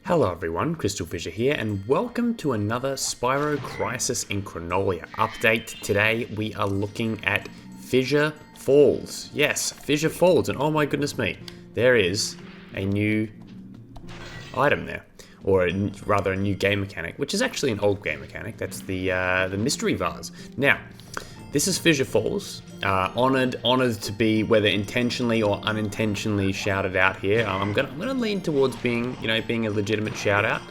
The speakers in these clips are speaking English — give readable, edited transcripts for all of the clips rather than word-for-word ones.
Hello everyone, CrystalFissure here, and welcome to another Spyro Crisis in Chronolia update. Today we are looking at Fissure Falls. Yes, Fissure Falls, and oh my goodness me, there is a new item there. Or rather a new game mechanic, which is actually an old game mechanic. That's the mystery vase. Now, this is Fissure Falls. Honored to be, whether intentionally or unintentionally, shouted out here. I'm gonna lean towards being a legitimate shout out,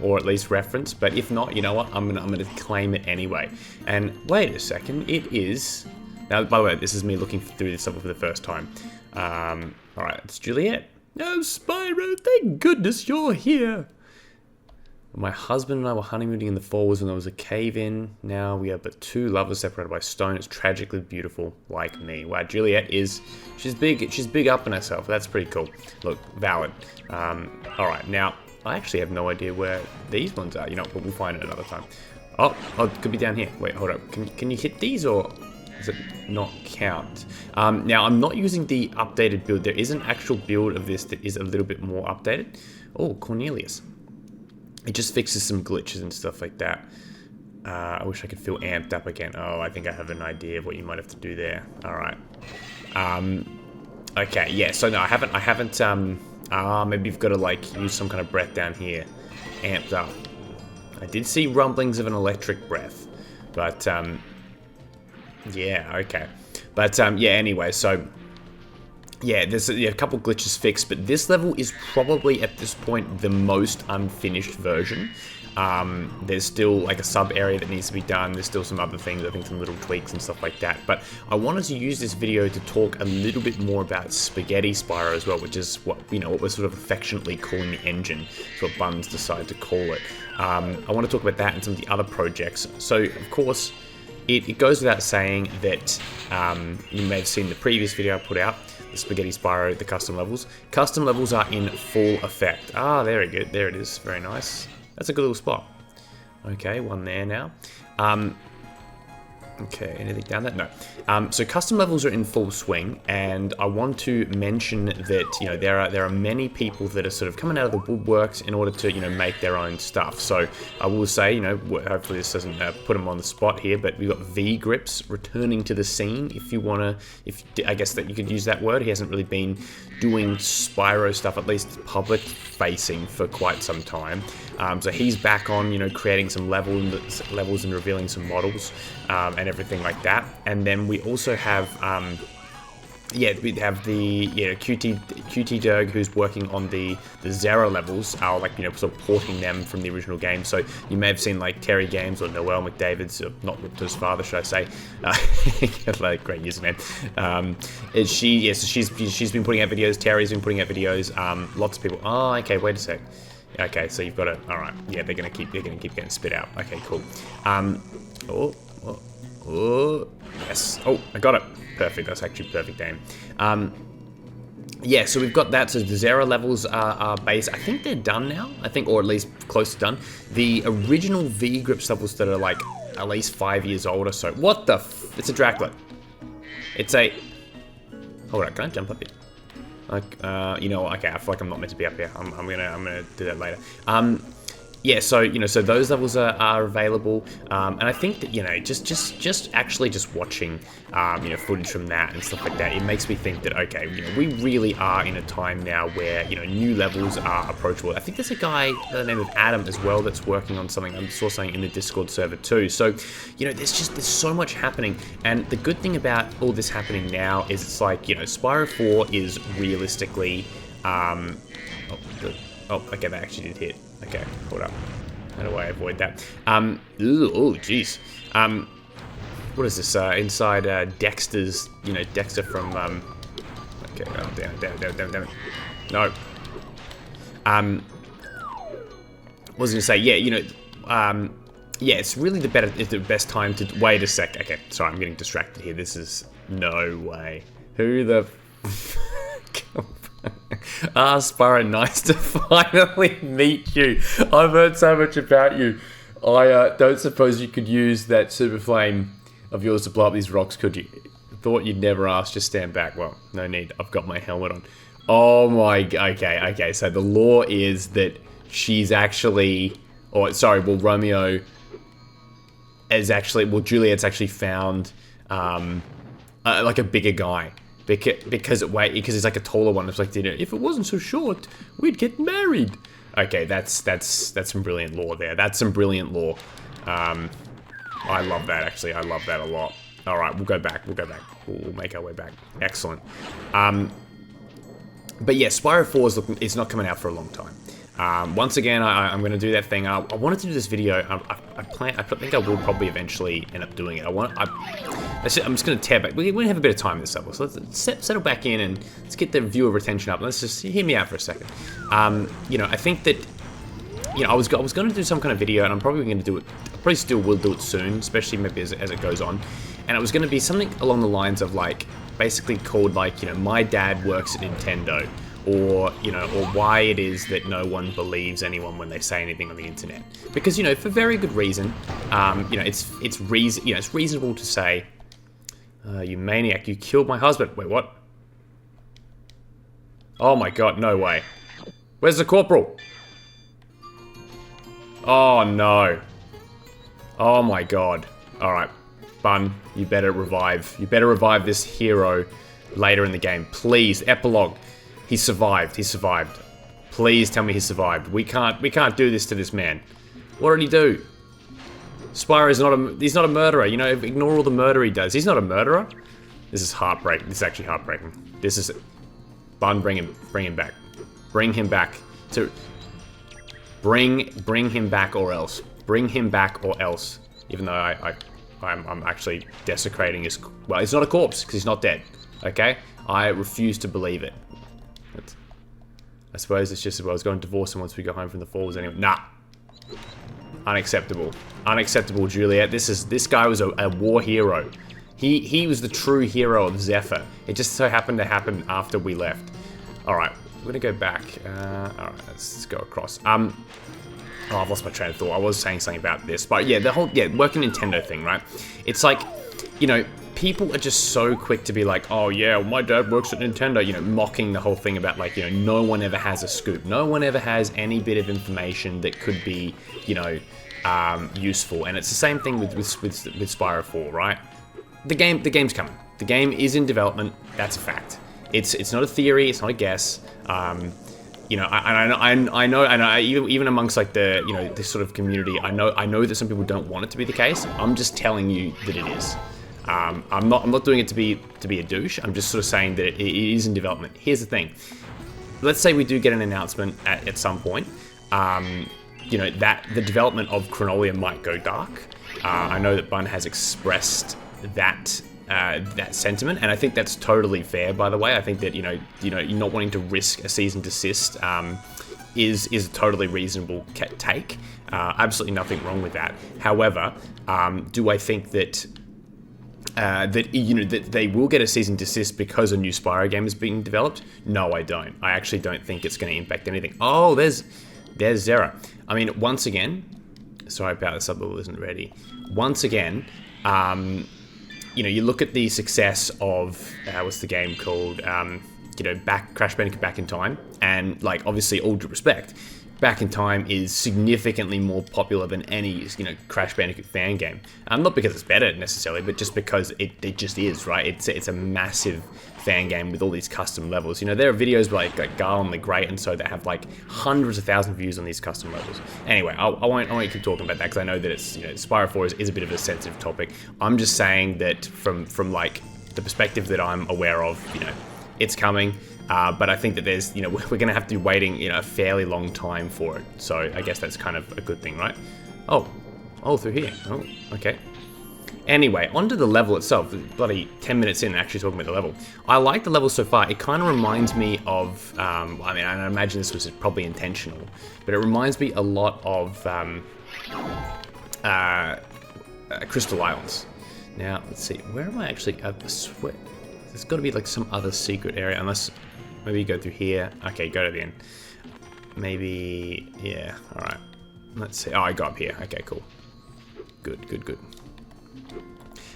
or at least reference. But if not, you know what? I'm gonna claim it anyway. And wait a second, it is. Now, by the way, this is me looking through this stuff for the first time. All right, it's Juliet. No, Spyro, thank goodness you're here. My husband and I were honeymooning in the falls when there was a cave-in. Now we are but two lovers separated by stone. It's tragically beautiful, like me. Wow, Juliet is, she's big up in herself. That's pretty cool. Look, valid. All right, now, I actually have no idea where these ones are. You know, but we'll find it another time. Oh, it could be down here. Wait, hold up. Can you hit these, or does it not count? Now, I'm not using the updated build. There is an actual build of this that is a little bit more updated. Oh, Cornelius. It just fixes some glitches and stuff like that. I wish I could feel amped up again. Oh, I think I have an idea of what you might have to do there. All right. Okay, yeah, so no, I haven't, maybe you've got to, like, use some kind of breath down here. Amped up. I did see rumblings of an electric breath. But, yeah, okay. But, yeah, anyway, so yeah, there's a couple glitches fixed, but this level is probably, at this point, the most unfinished version. There's still, like, a sub-area that needs to be done. There's still some other things, I think some little tweaks and stuff like that. But I wanted to use this video to talk a little bit more about Spaghetti Spyro as well, which is what, what we're sort of affectionately calling the engine. That's what Buns decided to call it. I want to talk about that and some of the other projects. So, of course, it goes without saying that you may have seen the previous video I put out, the Spaghetti Spyro, the custom levels. Custom levels are in full effect. Ah, very good. There it is. Very nice. That's a good little spot. Okay, one there now. Okay, anything down there? No. So custom levels are in full swing, and I want to mention that there are many people that are sort of coming out of the woodworks in order to make their own stuff. So I will say hopefully this doesn't put them on the spot here, but we've got V Grips returning to the scene. If you want to, I guess that you could use that word. He hasn't really been doing Spyro stuff, at least public facing, for quite some time. So he's back on creating some levels and revealing some models and everything like that. And then we also have we have the QT Derg, who's working on the Zera levels, sort of porting them from the original game. So you may have seen like Terry Games or Noel McDavid's, not Ripto's father, should I say? Like, great username. She's been putting out videos. Terry's been putting out videos. Lots of people. Oh, okay. Wait a sec. Okay, so you've got to. All right. Yeah, they're gonna keep getting spit out. Okay, cool. Oh, yes. Oh, I got it. Perfect. That's actually perfect aim. Yeah, so we've got that. So the Zera levels are base. I think they're done now. Or at least close to done. The original V Grips levels that are like at least 5 years old or so. What the? It's a Dracula. It's a. Hold on, can I jump up here? Like, okay, I feel like I'm not meant to be up here. I'm gonna do that later. Yeah, so so those levels are available, and I think that just watching footage from that and stuff like that, it makes me think that okay, we really are in a time now where new levels are approachable. I think there's a guy by the name of Adam as well that's working on something. I saw something in the Discord server too. So there's so much happening, and the good thing about all this happening now is it's like Spyro 4 is realistically okay, that actually did hit. Okay, hold up. How do I avoid that? Oh, jeez. What is this? Inside Dexter's, Dexter from, okay, oh, damn it. No. What was I gonna say? Yeah, yeah, it's really the best time to, wait a sec. Okay, sorry, I'm getting distracted here. This is, no way. Who the Spyro, nice to finally meet you. I've heard so much about you. I don't suppose you could use that super flame of yours to blow up these rocks, could you? Thought you'd never ask, just stand back. Well, no need, I've got my helmet on. Oh my, okay, so the law is that she's actually, or sorry, well, Romeo is actually, well, Juliet's actually found like a bigger guy because he's like a taller one. It's like, if it wasn't so short, we'd get married. Okay, that's some brilliant lore there. That's some brilliant lore. I love that, actually. I love that a lot. All right, we'll go back. We'll make our way back. Excellent. But yeah, Spyro 4 is not coming out for a long time. Once again, I'm going to do that thing. I wanted to do this video. I think I will probably eventually end up doing it. I'm just going to tear back. We're going to have a bit of time in this level, so let's settle back in and let's get the viewer retention up. Let's just hear me out for a second. You know, I think that, you know, I was going to do some kind of video, and I'm probably going to do it. I probably still will do it soon, especially maybe as it goes on. And it was going to be something along the lines of like, basically called like, you know, my dad works at Nintendo, or, you know, or why it is that no one believes anyone when they say anything on the internet. Because, you know, for very good reason, you know, it's reasonable to say, you maniac, you killed my husband. Wait, what? Oh my god, no way. Where's the corporal? Oh no. Oh my god. Alright, Bun, you better revive. You better revive this hero later in the game. Please, epilogue. He survived. He survived. Please tell me he survived. We can't do this to this man. What did he do? Spyro's he's not a murderer. You know, ignore all the murder he does. He's not a murderer. This is heartbreaking. This is actually heartbreaking. This is... Bun, bring him back. Bring him back to... Bring him back or else. Bring him back or else. Even though I'm actually desecrating his... Well, he's not a corpse, because he's not dead. Okay? I refuse to believe it. I suppose it's just, well, I was going to divorce him once we go home from the falls anyway. Nah. Unacceptable. Unacceptable, Juliet. This guy was a war hero. He was the true hero of Zephyr. It just so happened to happen after we left. Alright, we're gonna go back. Alright, let's go across. Oh, I've lost my train of thought. I was saying something about this, but yeah, the whole, working Nintendo thing, right? It's like, you know, people are just so quick to be like, oh yeah, well, my dad works at Nintendo, you know, mocking the whole thing about like, you know, no one ever has a scoop. No one ever has any bit of information that could be, you know, useful. And it's the same thing with Spyro 4, right? The game's coming. The game is in development. That's a fact. It's not a theory. It's not a guess. You know, I know, and even amongst like the, you know, this sort of community, I know that some people don't want it to be the case. I'm just telling you that it is. I'm not doing it to be a douche. I'm just sort of saying that it is in development. Here's the thing. Let's say we do get an announcement at some point. You know, that the development of Chronolia might go dark. I know that Bun has expressed that sentiment, and I think that's totally fair. By the way, I think that you know, you're not wanting to risk a cease and desist is a totally reasonable take. Absolutely nothing wrong with that. However, do I think that that they will get a cease and desist because a new Spyro game is being developed? No, I don't. I actually don't think it's going to impact anything. Oh, there's Zera. I mean, once again, sorry about the subtitle isn't ready. Once again, you know, you look at the success of what's the game called? You know, Crash Bandicoot Back in Time, and like obviously, all due respect, Back in Time is significantly more popular than any, you know, Crash Bandicoot fan game. Not because it's better necessarily, but just because it just is, right? It's a massive fan game with all these custom levels. You know, there are videos like Garland the Great and so that have like hundreds of thousands of views on these custom levels. Anyway, I won't keep talking about that because I know that it's, you know, Spyro 4 is a bit of a sensitive topic. I'm just saying that from like the perspective that I'm aware of, you know, it's coming. But I think that there's, you know, we're going to have to be waiting, you know, a fairly long time for it. So I guess that's kind of a good thing, right? Oh, through here. Oh, okay. Anyway, onto the level itself. Bloody 10 minutes in actually talking about the level. I like the level so far. It kind of reminds me of, I mean, I imagine this was probably intentional, but it reminds me a lot of Crystal Islands. Now, let's see. Where am I actually? I swear. There's got to be like some other secret area, unless maybe you go through here. Okay, go to the end. Maybe, yeah, all right. Let's see. Oh, I got up here. Okay, cool. Good.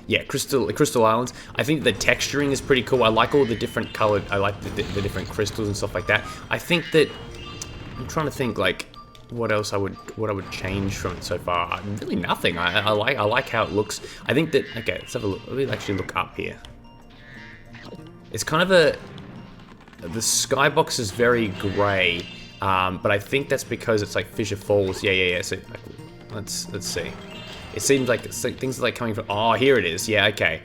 Yeah, Crystal Islands. I think the texturing is pretty cool. I like all the different colored, I like the different crystals and stuff like that. I think that, I'm trying to think like, what else I would change from it so far. Really nothing. I like how it looks. I think that, okay, let's have a look. Let me actually look up here. It's kind of the skybox is very grey, but I think that's because it's like Fissure Falls. Yeah. So like, let's see. It seems like things are like coming from. Oh, here it is. Yeah, okay,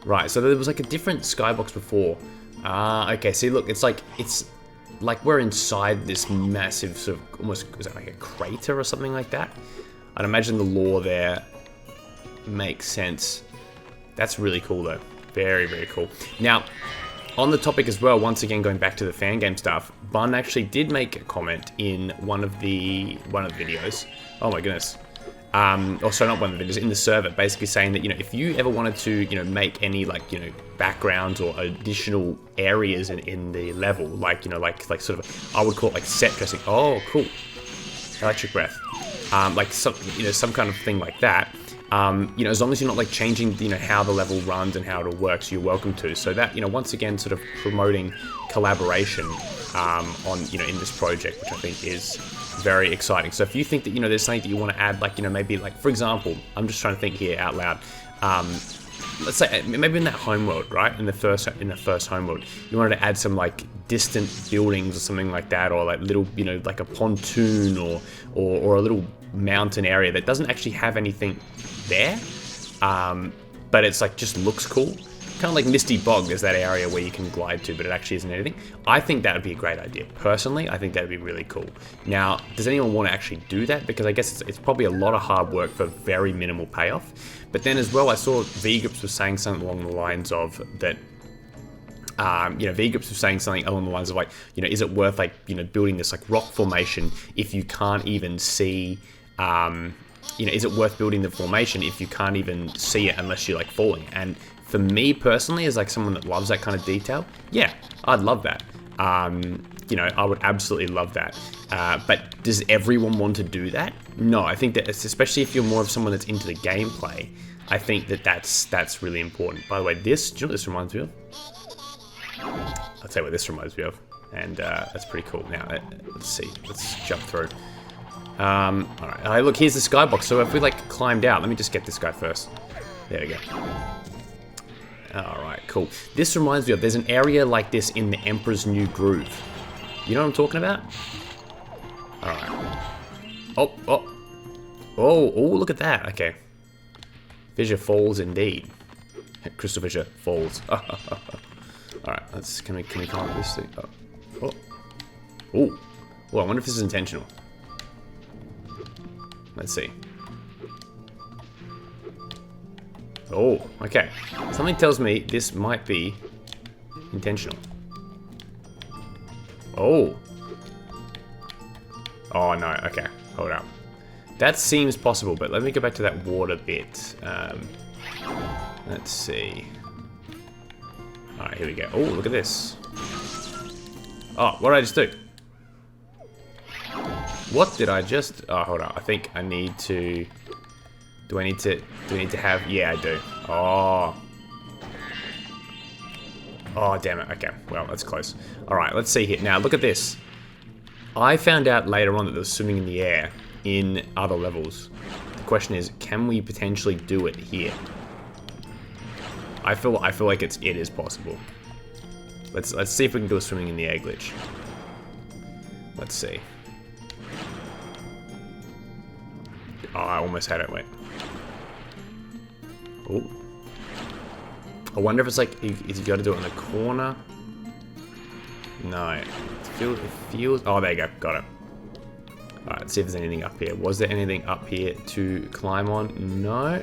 right. So there was like a different skybox before. Okay. See, look, it's like we're inside this massive sort of almost, is it like a crater or something like that? I'd imagine the lore there makes sense. That's really cool though. Very, very cool. Now, on the topic as well, once again going back to the Fangame stuff, Bun actually did make a comment in one of the videos. Oh my goodness. Or sorry, not one of the videos, in the server, basically saying that, you know, if you ever wanted to, you know, make any, like, you know, backgrounds or additional areas in the level, like, you know, like sort of, I would call it like set dressing. Oh, cool. Electric breath. Like some, you know, some kind of thing like that. You know, as long as you're not like changing, you know, how the level runs and how it all works, you're welcome to. So that, you know, once again, sort of promoting collaboration on, you know, in this project, which I think is very exciting. So if you think that, you know, there's something that you want to add, like, you know, maybe like, for example, I'm just trying to think here out loud. Let's say maybe in that homeworld, right? In the first homeworld, you wanted to add some like distant buildings or something like that, or like little, you know, like a pontoon or a little mountain area that doesn't actually have anything there, but it's like just looks cool. Kind of like Misty Bog, there's that area where you can glide to, but it actually isn't anything. I think that would be a great idea. Personally, I think that would be really cool. Now, does anyone want to actually do that? Because I guess it's probably a lot of hard work for very minimal payoff. But then as well, I saw V-Grips was saying something along the lines of that, you know, V-Grips was saying something along the lines of like, you know, is it worth like, you know, building this like rock formation if you can't even see, you know, is it worth building the formation if you can't even see it unless you're like falling? And for me personally, as like someone that loves that kind of detail, yeah, I'd love that. You know, I would absolutely love that. But does everyone want to do that? No, I think that it's, especially if you're more of someone that's into the gameplay, I think that that's really important. By the way, this, do you know what this reminds me of? I'll tell you what this reminds me of. And that's pretty cool. Now, let's see. Let's jump through. Alright, look, here's the skybox. So if we like climbed out, let me just get this guy first. There we go. Alright, cool. This reminds me of, there's an area like this in the Emperor's New Groove. You know what I'm talking about? Alright. Oh, look at that. Okay. Fissure Falls indeed. CrystalFissure Falls. Alright, can we come up with this thing? Oh, I wonder if this is intentional. Let's see. Oh, okay. Something tells me this might be intentional. Oh. Oh, no. Okay. Hold up. That seems possible, but let me go back to that water bit. Let's see. Alright, here we go. Oh, look at this. Oh, what did I just do? What did I just... Oh, hold on. I think I need to... Do I need to have... Yeah, I do. Oh. Oh, damn it. Okay. Well, that's close. Alright, let's see here. Now, look at this. I found out later on that there was swimming in the air in other levels. The question is, can we potentially do it here? I feel like it is possible. Let's see if we can do a swimming in the air glitch. Let's see. Oh, I almost had it. Wait. Oh. I wonder if it's like, if you got to do it in the corner. No. It feels... Oh, there you go. Got it. Alright, let's see if there's anything up here. Was there anything up here to climb on? No.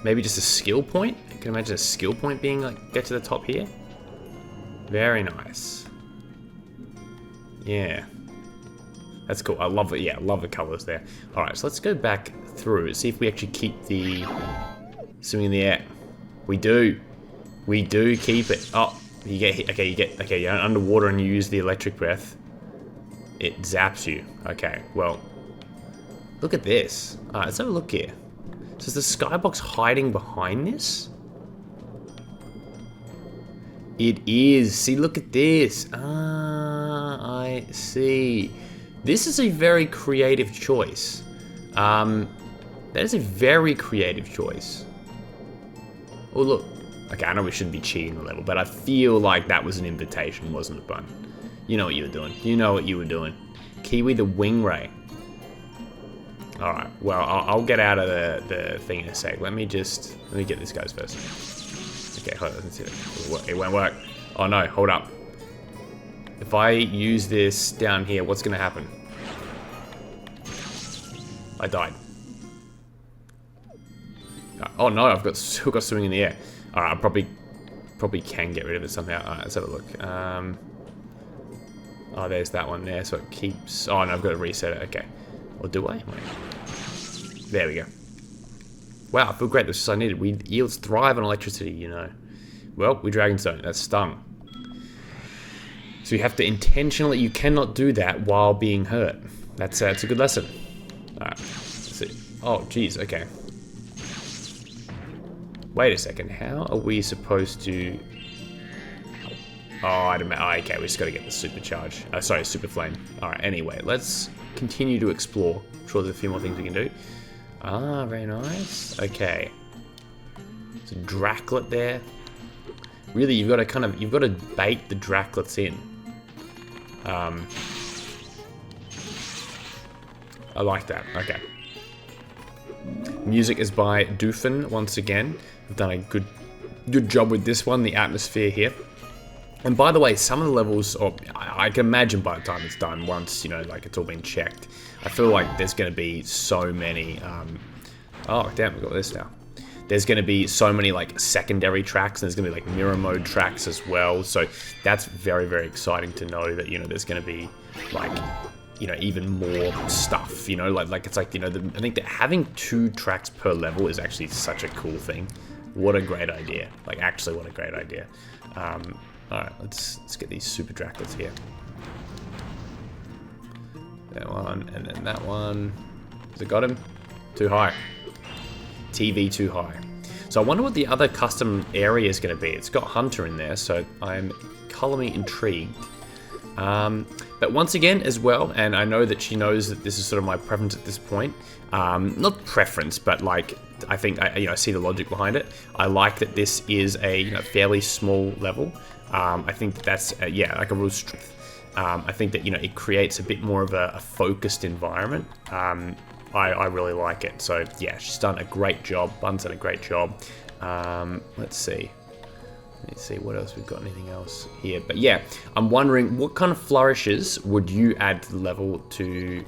Maybe just a skill point? I can imagine a skill point being like, get to the top here. Very nice. Yeah. That's cool. I love it. Yeah, I love the colors there. Alright, so let's go back through. See if we actually keep the swimming in the air. We do. We do keep it. Oh, you get hit. Okay, you're underwater and you use the electric breath. It zaps you. Okay, well, look at this. Alright, let's have a look here. So is the skybox hiding behind this? It is. See, look at this. Ah, I see. This is a very creative choice. That is a very creative choice. Oh, look. Okay, I know we shouldn't be cheating the level, but I feel like that was an invitation, wasn't it, bud? You know what you were doing. You know what you were doing. Kiwi the Wing Ray. Alright, well, I'll get out of the thing in a sec. Let me get this guy's first. Okay, hold on, let's see it. It won't work. Oh no, hold up. If I use this down here, what's gonna happen? I died. Oh no, I've still got swimming in the air. Alright, I probably can get rid of it somehow. Alright, let's have a look. Oh, there's that one there, so it keeps... Oh no, I've got to reset it. Okay. Or do I? Wait. There we go. Wow, I feel great. This is what I needed. Eels thrive on electricity, you know. Well, we Dragonstone. That's stung. So you have to intentionally... You cannot do that while being hurt. That's a good lesson. Alright, let's see. Oh, geez, okay. Wait a second, how are we supposed to... Oh, I don't know. Oh, okay, we just got to get the supercharge. Sorry, super flame. Alright, anyway, let's continue to explore. I'm sure there's a few more things we can do. Ah, very nice. Okay. There's a Draclet there. Really, you've got to bait the Draclets in. I like that. Okay. Music is by Doofin once again. I've done a good job with this one, the atmosphere here. And by the way, some of the levels, or I can imagine by the time it's done, once, you know, like it's all been checked, I feel like there's going to be so many, oh damn, we've got this now. There's going to be so many like secondary tracks, and there's going to be like mirror mode tracks as well. So that's very, very exciting to know that, you know, there's going to be like, you know, even more stuff, you know, like it's like, you know, I think that having 2 tracks per level is actually such a cool thing. What a great idea. Like, actually, what a great idea. Alright, let's get these super Draclets here. That one, and then that one. Has it got him? Too high. TV too high. So I wonder what the other custom area is going to be. It's got Hunter in there, so I'm colorly intrigued. But once again, as well, and I know that she knows that this is sort of my preference at this point. Not preference, but like, I think I see the logic behind it. I like that this is a fairly small level. I think that's yeah, like a real strength. I think that it creates a bit more of a focused environment. I really like it. So yeah, she's done a great job. Bun's done a great job. Let's see what else we've got. Anything else here? But yeah, I'm wondering what kind of flourishes would you add to the level to,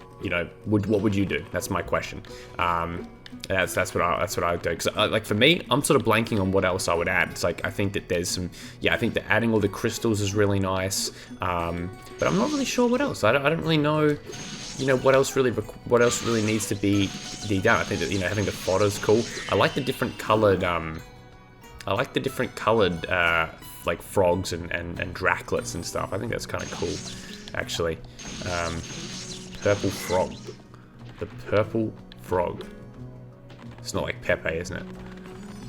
what would you do? That's my question. That's what I would do. Because like for me, I'm sort of blanking on what else I would add. It's like I think that there's some, I think that adding all the crystals is really nice. But I'm not really sure what else. I don't really know. What else really needs to be done. I think that having the fodder's cool. I like the different colored like frogs and Draclets and stuff. I think that's kind of cool, actually. Purple frog. The purple frog. It's not like Pepe, isn't it?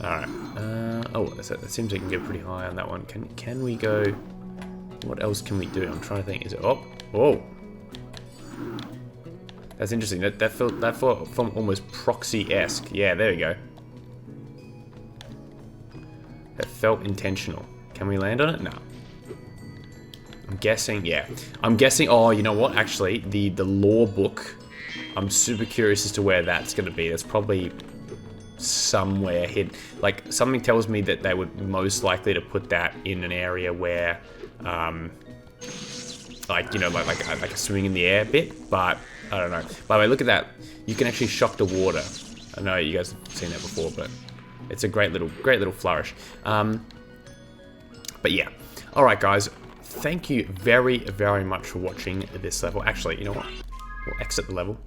Alright. Oh, that seems like we can get pretty high on that one. Can we go... What else can we do? I'm trying to think. Is it... Oh! That's interesting. That felt almost proxy-esque. Yeah, there we go. That felt intentional. Can we land on it? No. I'm guessing, yeah. Oh, you know what? Actually, the lore book, I'm super curious as to where that's going to be. That's probably somewhere hidden. Like, something tells me that they would most likely to put that in an area where, like a swimming in the air bit, but I don't know. By the way, look at that. You can actually shock the water. I know you guys have seen that before, but it's a great little flourish. But yeah. Alright guys, thank you very, very much for watching this level. Actually, you know what? We'll exit the level.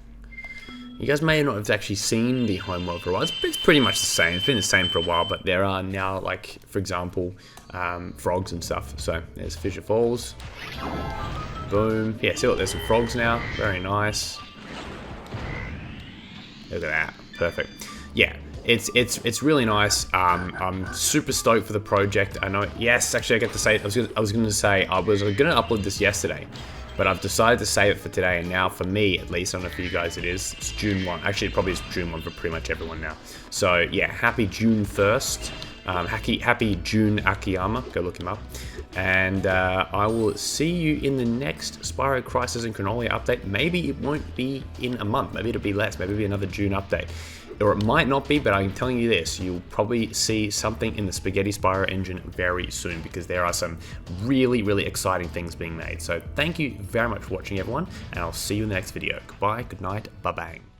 You guys may not have actually seen the homeworld for a while. It's pretty much the same. It's been the same for a while, but there are now, like, for example, frogs and stuff. So there's Fissure Falls. Boom. Yeah, see, look, there's some frogs now. Very nice. Look at that. Perfect. Yeah, it's really nice. I'm super stoked for the project. I know. Yes, actually, I get to say it. I was going to say I was going to upload this yesterday, But I've decided to save it for today, and now for me, at least, I don't know for you guys it is, it's June 1. Actually, it probably is June 1 for pretty much everyone now. So yeah, happy June 1st. Happy June Akiyama, go look him up. And I will see you in the next Spyro, Crisis, and Chronolia update. Maybe it won't be in a month, maybe it'll be less, maybe it'll be another June update. Or it might not be, but I'm telling you this, you'll probably see something in the Spaghetti Spyro engine very soon, because there are some really, really exciting things being made. So thank you very much for watching, everyone, and I'll see you in the next video. Goodbye, good night, bye-bye.